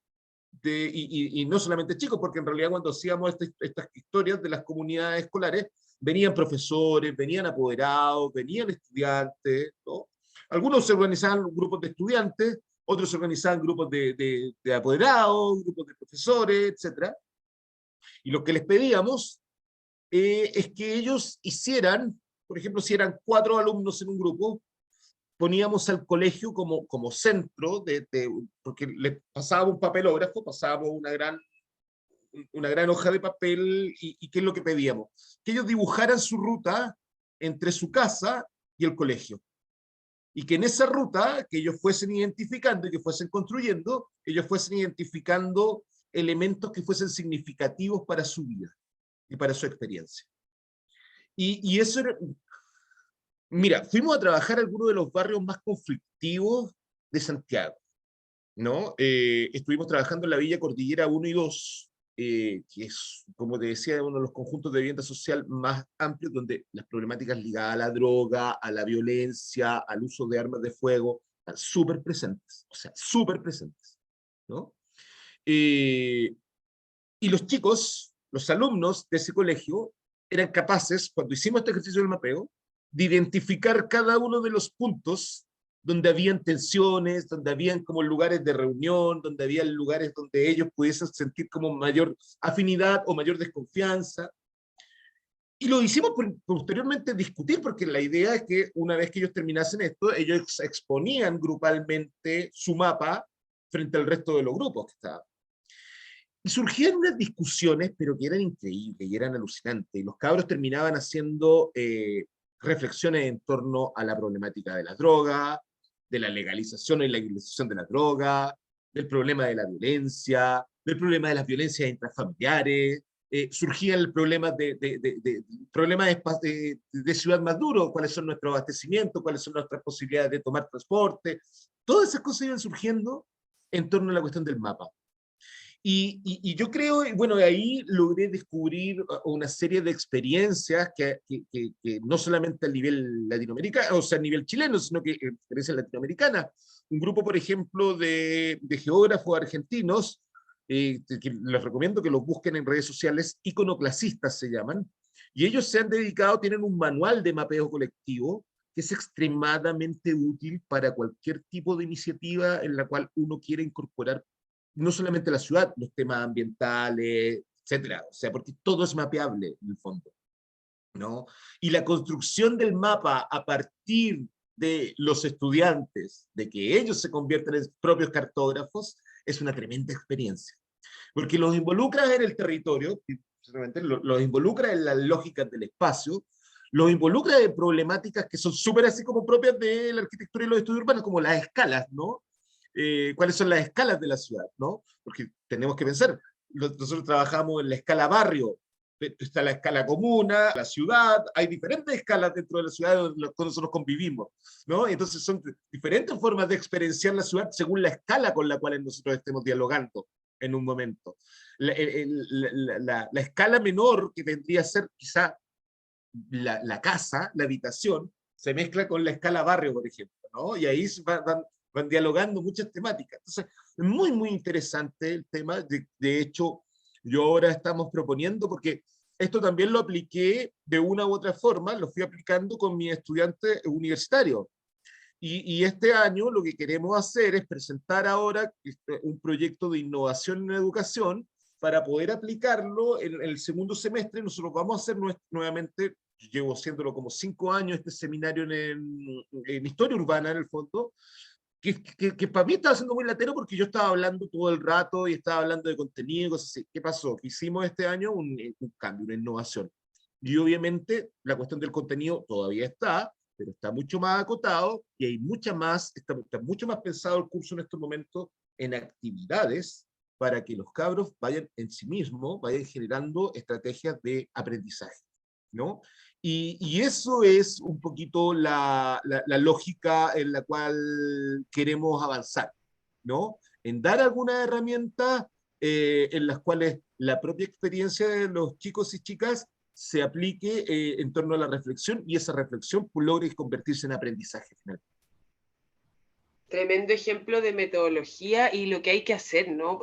y no solamente chicos, porque en realidad cuando hacíamos estas historias de las comunidades escolares, venían profesores, venían apoderados, venían estudiantes, ¿no? Algunos se organizaban grupos de estudiantes, otros se organizaban grupos de apoderados, grupos de profesores, etc. Y lo que les pedíamos es que ellos hicieran, por ejemplo, si eran 4 alumnos en un grupo, poníamos al colegio como centro, porque les pasábamos un papelógrafo, pasábamos una gran hoja de papel, y ¿qué es lo que pedíamos? Que ellos dibujaran su ruta entre su casa y el colegio. Y que en esa ruta, que ellos fuesen identificando y que fuesen construyendo, ellos fuesen identificando elementos que fuesen significativos para su vida y para su experiencia. Y eso era... Mira, fuimos a trabajar en algunos de los barrios más conflictivos de Santiago, ¿no? Estuvimos trabajando en la Villa Cordillera 1 y 2, que es, como te decía, uno de los conjuntos de vivienda social más amplios, donde las problemáticas ligadas a la droga, a la violencia, al uso de armas de fuego, están súper presentes, o sea, súper presentes, ¿no? Y los chicos, los alumnos de ese colegio, eran capaces, cuando hicimos este ejercicio del mapeo, de identificar cada uno de los puntos donde habían tensiones, donde habían como lugares de reunión, donde habían lugares donde ellos pudiesen sentir como mayor afinidad o mayor desconfianza. Y lo hicimos posteriormente discutir, porque la idea es que una vez que ellos terminasen esto, ellos exponían grupalmente su mapa frente al resto de los grupos que estaban. Y surgían unas discusiones, pero que eran increíbles y eran alucinantes. Y los cabros terminaban haciendo reflexiones en torno a la problemática de la droga, de la legalización y la legalización de la droga, del problema de la violencia, del problema de las violencias intrafamiliares, surgía el problema de ciudad más duro, cuáles son nuestros abastecimientos, cuáles son nuestras posibilidades de tomar transporte. Todas esas cosas iban surgiendo en torno a la cuestión del mapa. Y yo creo, bueno, de ahí logré descubrir una serie de experiencias que no solamente a nivel latinoamericano, o sea, a nivel chileno, sino que experiencias latinoamericanas. Un grupo, por ejemplo, de geógrafos argentinos, que les recomiendo que los busquen en redes sociales, iconoclasistas se llaman, y ellos se han dedicado, tienen un manual de mapeo colectivo que es extremadamente útil para cualquier tipo de iniciativa en la cual uno quiera incorporar no solamente la ciudad, los temas ambientales, etcétera, o sea, porque todo es mapeable en el fondo, ¿no? Y la construcción del mapa a partir de los estudiantes, de que ellos se convierten en propios cartógrafos, es una tremenda experiencia, porque los involucra en el territorio, los involucra en las lógicas del espacio, los involucra en problemáticas que son súper así como propias de la arquitectura y los estudios urbanos, como las escalas, ¿no? Cuáles son las escalas de la ciudad, ¿no? Porque tenemos que pensar, nosotros trabajamos en la escala barrio, está la escala comuna, la ciudad, hay diferentes escalas dentro de la ciudad donde nosotros convivimos, ¿no? Entonces son diferentes formas de experienciar la ciudad según la escala con la cual nosotros estemos dialogando en un momento. La escala menor, que vendría a ser quizá la casa, la habitación, se mezcla con la escala barrio, por ejemplo, ¿no? Y ahí van dialogando muchas temáticas. Entonces, es muy, muy interesante el tema. De hecho, yo ahora estamos proponiendo, porque esto también lo apliqué de una u otra forma, lo fui aplicando con mi estudiante universitario. Y este año lo que queremos hacer es presentar ahora un proyecto de innovación en educación para poder aplicarlo en el segundo semestre. Nosotros vamos a hacer nuevamente, llevo haciéndolo como 5 años, este seminario en historia urbana, en el fondo, que para mí estaba siendo muy latero porque yo estaba hablando todo el rato y estaba hablando de contenido y cosas así. ¿Qué pasó? Hicimos este año un cambio, una innovación. Y obviamente la cuestión del contenido todavía está, pero está mucho más acotado y hay está mucho más pensado el curso en estos momentos en actividades para que los cabros vayan en sí mismos, vayan generando estrategias de aprendizaje, ¿no? Y eso es un poquito la lógica en la cual queremos avanzar, ¿no? En dar algunas herramientas en las cuales la propia experiencia de los chicos y chicas se aplique en torno a la reflexión y esa reflexión logre convertirse en aprendizaje final. Tremendo ejemplo de metodología y lo que hay que hacer, ¿no?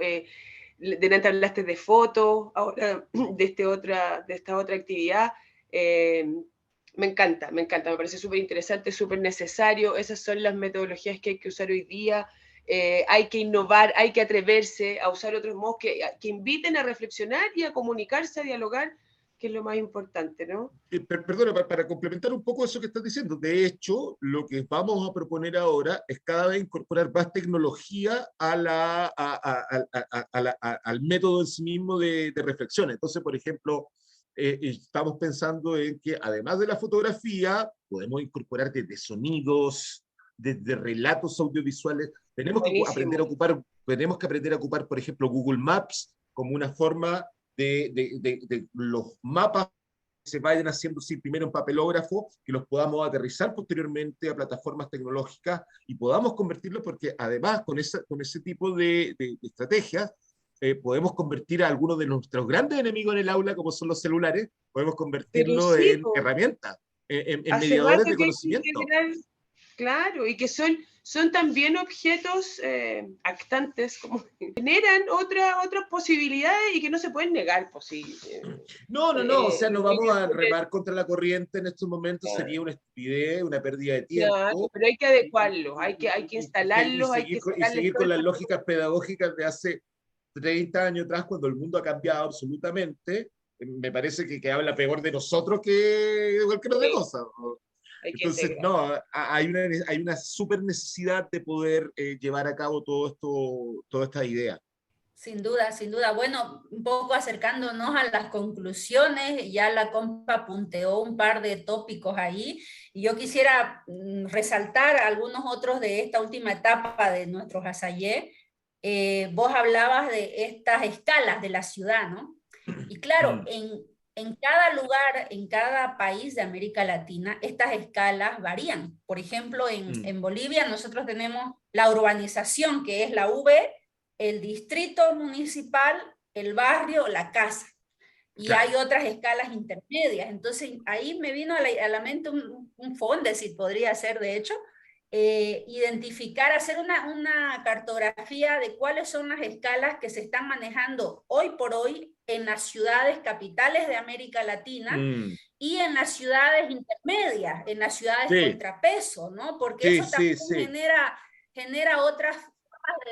Delante hablaste de fotos, ahora de esta otra actividad. Me encanta, me parece súper interesante, súper necesario. Esas son las metodologías que hay que usar hoy día. Hay que innovar, hay que atreverse a usar otros modos que inviten a reflexionar y a comunicarse, a dialogar, que es lo más importante, ¿no? Perdona, para complementar un poco eso que estás diciendo, de hecho, lo que vamos a proponer ahora es cada vez incorporar más tecnología al método en sí mismo de reflexión. Entonces, por ejemplo, estamos pensando en que además de la fotografía, podemos incorporar desde sonidos, desde relatos audiovisuales. Tenemos que aprender a ocupar, por ejemplo, Google Maps como una forma de los mapas que se vayan haciendo primero en papelógrafo, que los podamos aterrizar posteriormente a plataformas tecnológicas y podamos convertirlos, porque además con ese tipo de estrategias podemos convertir a algunos de nuestros grandes enemigos en el aula, como son los celulares, podemos convertirlos sí, en herramientas, en hace mediadores rato de que hay que conocimiento. integrar, claro, y que son también objetos actantes, como que generan otras posibilidades y que no se pueden negar. Pues, sí, No, o sea, no vamos a tener, remar contra la corriente en estos momentos, claro, sería una estupidez, una pérdida de claro, tiempo. pero hay que adecuarlos, hay que Y instalarlos, hay que sacarles seguir todo con el las contenido. lógicas pedagógicas de hace 30 años atrás, cuando el mundo ha cambiado absolutamente. Me parece que habla peor de nosotros que de cualquier otra Sí, cosa. hay que Entonces, integrar. no, hay una súper necesidad de poder llevar a cabo toda esta idea. Sin duda, sin duda. Bueno, un poco acercándonos a las conclusiones, ya la compa punteó un par de tópicos ahí, y yo quisiera resaltar algunos otros de esta última etapa de nuestros Asayé. vos hablabas de estas escalas de la ciudad, ¿no? Y claro, en cada lugar, en cada país de América Latina, estas escalas varían. Por ejemplo, en Bolivia nosotros tenemos la urbanización, que es la V, el distrito municipal, el barrio, la casa. Y Claro. hay otras escalas intermedias. Entonces ahí me vino a la mente un Fondesit, podría ser de hecho, identificar, hacer una cartografía de cuáles son las escalas que se están manejando hoy por hoy en las ciudades capitales de América Latina y en las ciudades intermedias, en las ciudades Sí, contrapeso, ¿no? Porque sí, eso sí, también sí. genera otras formas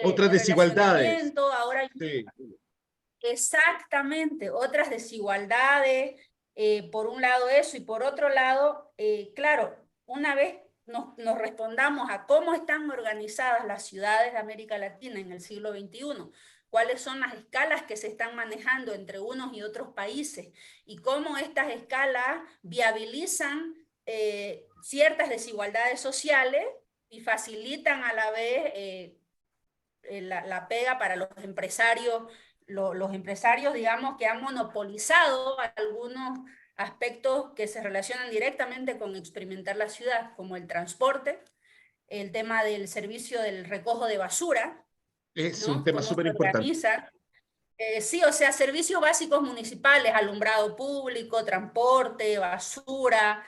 Otras de desigualdades. relacionamiento. Ahora hay Sí. exactamente otras desigualdades, por un lado eso, y por otro lado, claro, una vez nos respondamos a cómo están organizadas las ciudades de América Latina en el siglo XXI, cuáles son las escalas que se están manejando entre unos y otros países, y cómo estas escalas viabilizan ciertas desigualdades sociales y facilitan a la vez la pega para los empresarios, los empresarios, digamos, que han monopolizado algunos aspectos que se relacionan directamente con experimentar la ciudad, como el transporte, el tema del servicio del recojo de basura, Es un ¿no? tema Cómo súper se importante. organiza. Sí, o sea, servicios básicos municipales, alumbrado público, transporte, basura,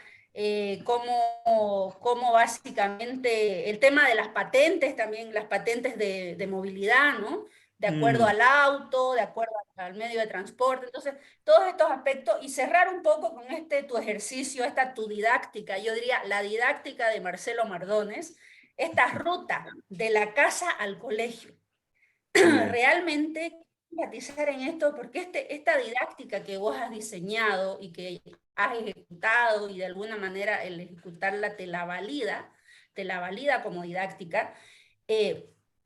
cómo básicamente el tema de las patentes, también las patentes de movilidad, ¿no? De acuerdo al auto, de acuerdo al medio de transporte. Entonces, todos estos aspectos, y cerrar un poco con tu ejercicio, tu didáctica, yo diría la didáctica de Marcelo Mardones, esta ruta de la casa al colegio. Realmente enfatizar en esto porque esta didáctica que vos has diseñado y que has ejecutado, y de alguna manera el ejecutarla te la valida como didáctica,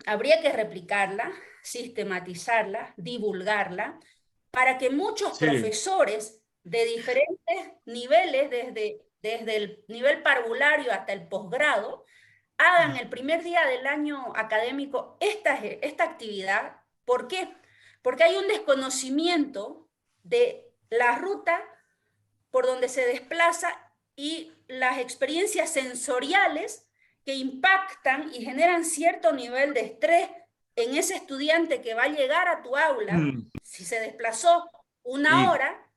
habría que replicarla, sistematizarla, divulgarla, para que muchos Sí. profesores de diferentes niveles, desde el nivel parvulario hasta el posgrado, hagan el primer día del año académico esta actividad. ¿Por qué? Porque hay un desconocimiento de la ruta por donde se desplaza y las experiencias sensoriales que impactan y generan cierto nivel de estrés en ese estudiante que va a llegar a tu aula. Si se desplazó una Y hora,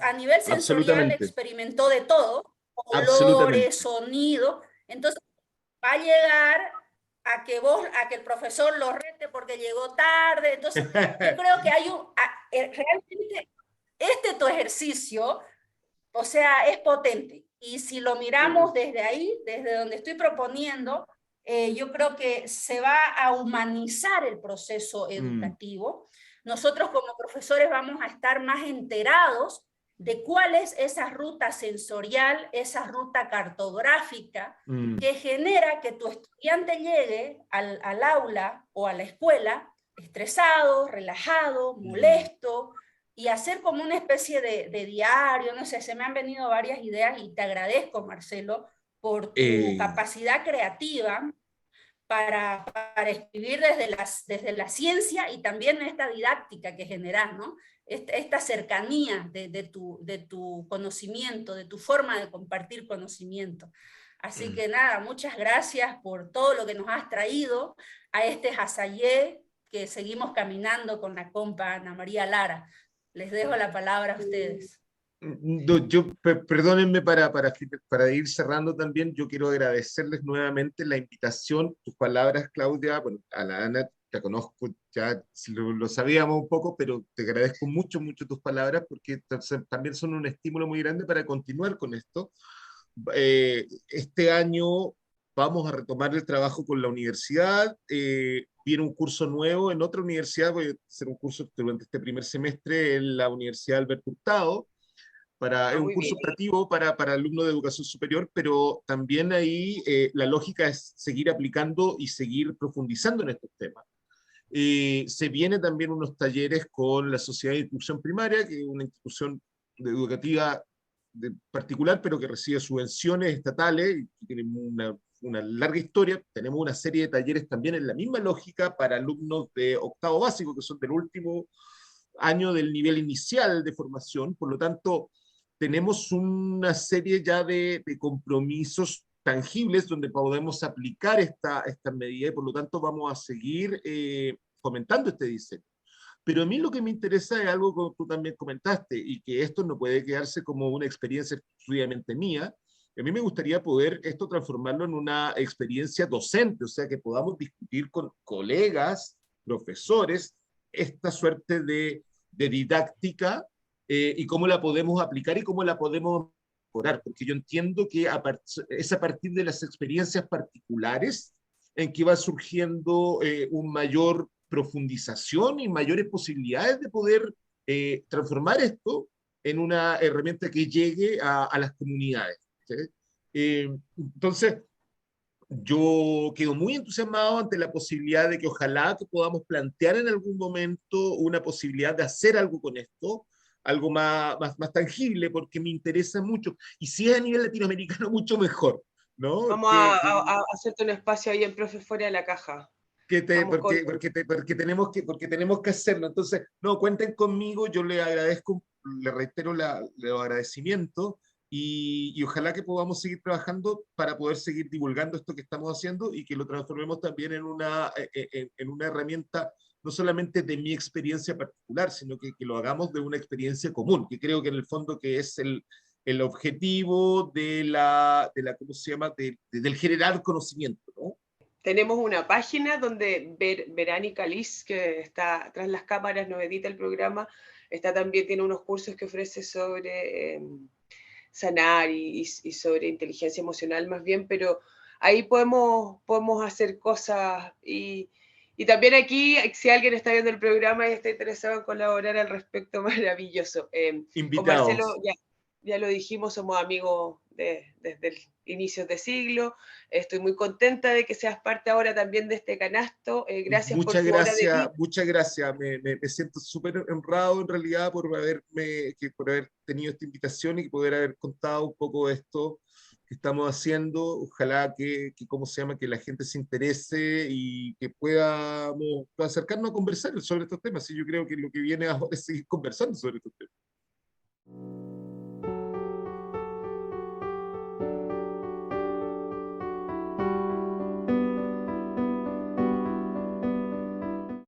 a nivel sensorial absolutamente, experimentó de todo, olores, absolutamente. sonido. Entonces va a llegar a que el profesor lo rete porque llegó tarde. Entonces, yo creo que realmente tu ejercicio, o sea, es potente. Y si lo miramos desde ahí, desde donde estoy proponiendo, yo creo que se va a humanizar el proceso educativo. Nosotros como profesores vamos a estar más enterados de cuál es esa ruta sensorial, esa ruta cartográfica que genera que tu estudiante llegue al aula o a la escuela estresado, relajado, molesto, y hacer como una especie de diario, no sé, se me han venido varias ideas y te agradezco, Marcelo, por tu capacidad creativa para escribir desde la ciencia y también esta didáctica que generas, ¿no? Esta cercanía de tu conocimiento, de tu forma de compartir conocimiento. Así que nada, muchas gracias por todo lo que nos has traído a este Hasayé, que seguimos caminando con la compa Ana María Lara. Les dejo la palabra a ustedes. Perdónenme para ir cerrando también, yo quiero agradecerles nuevamente la invitación, tus palabras, Claudia. Bueno, a la Ana la conozco, ya lo sabíamos un poco, pero te agradezco mucho, mucho tus palabras porque también son un estímulo muy grande para continuar con esto. Este año vamos a retomar el trabajo con la universidad. Viene un curso nuevo en otra universidad, voy a hacer un curso durante este primer semestre en la Universidad Alberto Hurtado. Es un Muy bien. curso optativo para alumnos de educación superior, pero también ahí la lógica es seguir aplicando y seguir profundizando en estos temas. Se vienen también unos talleres con la Sociedad de Instrucción Primaria, que es una institución educativa particular, pero que recibe subvenciones estatales y tiene una una larga historia, tenemos una serie de talleres también en la misma lógica para alumnos de octavo básico, que son del último año del nivel inicial de formación. Por lo tanto, tenemos una serie ya de compromisos tangibles donde podemos aplicar esta medida y por lo tanto vamos a seguir fomentando este diseño. Pero a mí lo que me interesa es algo que tú también comentaste y que esto no puede quedarse como una experiencia exclusivamente mía. A mí me gustaría poder esto transformarlo en una experiencia docente, o sea, que podamos discutir con colegas, profesores, esta suerte de didáctica y cómo la podemos aplicar y cómo la podemos mejorar, porque yo entiendo que es a partir de las experiencias particulares en que va surgiendo un mayor profundización y mayores posibilidades de poder transformar esto en una herramienta que llegue a las comunidades. ¿Sí? Entonces, yo quedo muy entusiasmado ante la posibilidad de que ojalá que podamos plantear en algún momento una posibilidad de hacer algo con esto, algo más tangible, porque me interesa mucho. Y si es a nivel latinoamericano, mucho mejor, ¿no? Vamos a hacerte un espacio ahí en Profe Fuera de la Caja. Porque tenemos que hacerlo. Entonces, no, cuenten conmigo, yo le agradezco, le reitero los agradecimientos y ojalá que podamos seguir trabajando para poder seguir divulgando esto que estamos haciendo y que lo transformemos también en una herramienta no solamente de mi experiencia particular, sino que lo hagamos de una experiencia común, que creo que en el fondo que es el objetivo ¿cómo se llama?, del generar conocimiento, ¿no? Tenemos una página donde Verónica Liz, que está tras las cámaras, nos edita el programa, tiene unos cursos que ofrece sobre sanar y sobre inteligencia emocional más bien, pero ahí podemos hacer cosas y también aquí, si alguien está viendo el programa y está interesado en colaborar al respecto, maravilloso. Con Marcelo Invitados. ya lo dijimos, somos amigos desde el inicio de siglo. Estoy muy contenta de que seas parte ahora también de este canasto. Gracias por tu hora de vida. Muchas gracias. Me siento súper honrado en realidad por haber tenido esta invitación y poder haber contado un poco de esto que estamos haciendo. Ojalá ¿cómo se llama?, que la gente se interese y que podamos acercarnos a conversar sobre estos temas. Y yo creo que lo que viene ahora es seguir conversando sobre estos temas.